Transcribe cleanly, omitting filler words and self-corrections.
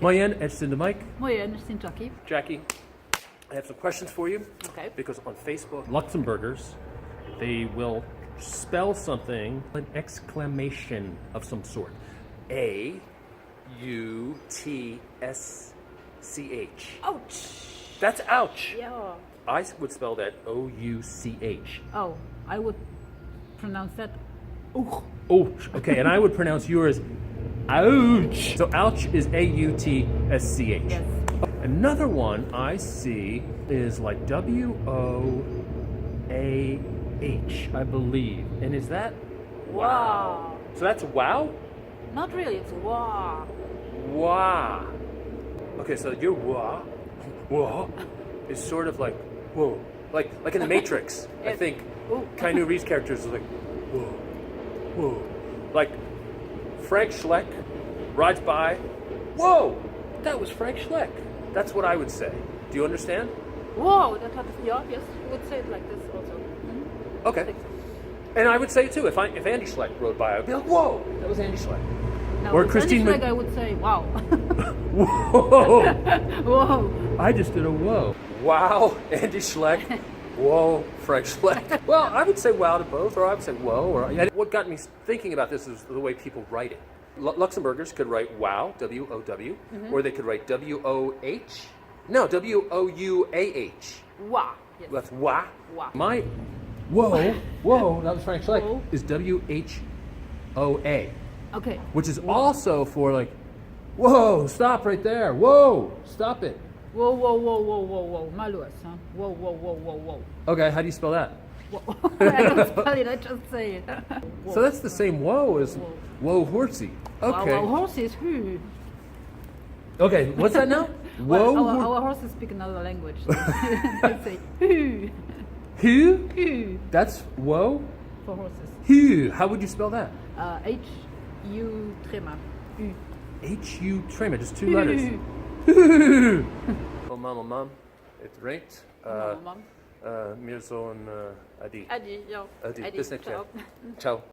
Moyen, it's in the mic. Moyen, it's in Jackie. Jackie, I have some questions for you. Okay. Because on Facebook, Luxembourgers, they will spell something, an exclamation of some sort. A-U-T-S-C-H. Ouch! That's ouch. Yeah. I would spell that O-U-C-H. Oh, I would pronounce that Ouch. Ouch. Okay, and I would pronounce yours ouch. So ouch is A-U-T-S-C-H. Yes. Another one I see is like W-O-A-H, I believe. And is that Wow. So that's wow? Not really, it's Wouah. Wah. Okay, so your wah, wah, is sort of like whoa, like in the Matrix. I think Ooh. Keanu Reeves' characters is like whoa, whoa, like Frank Schleck rides by, whoa, that was Frank Schleck. That's what I would say. Do you understand? Whoa, that had to be obvious. You would say it like this also. Mm-hmm. Okay. And I would say it too. If Andy Schleck rode by, I'd be like, whoa, that was Andy Schleck. Now, Or with Christine Spanish, like I would say, wow. Whoa. Whoa. I just did a whoa. Wow, Andy Schleck. Whoa, Frank Schleck. Well, I would say wow to both, or I would say whoa. Or what got me thinking about this is the way people write it. Luxembourgers could write wow, W-O-W, or they could write W-O-H. No, W-O-U-A-H. Wah. Yes. That's wah. Wah. My whoa, that was Frank Schleck, Whoa. is W-H-O-A. Okay. Which is also for like, whoa, stop right there. Whoa, stop it. Whoa, whoa, whoa, whoa, whoa, whoa. Malus, huh? Whoa, whoa, whoa, whoa, whoa. Okay, how do you spell that? Whoa. I don't spell it, I just say it. Whoa. So that's the same whoa as whoa horsey. Okay. Our horses, who? Okay, what's that now? Whoa. Well, our horses speak another language. So they say who. Who? Who That's whoa? for horses. Who? How would you spell that? H-U trema. U. H-U trema, just two letters. Oh, mom, het regent. Mom. Meer zo'n Adi. Adi, ja. Adi, Adi, bis nächstes ciao. Jahr. Ciao.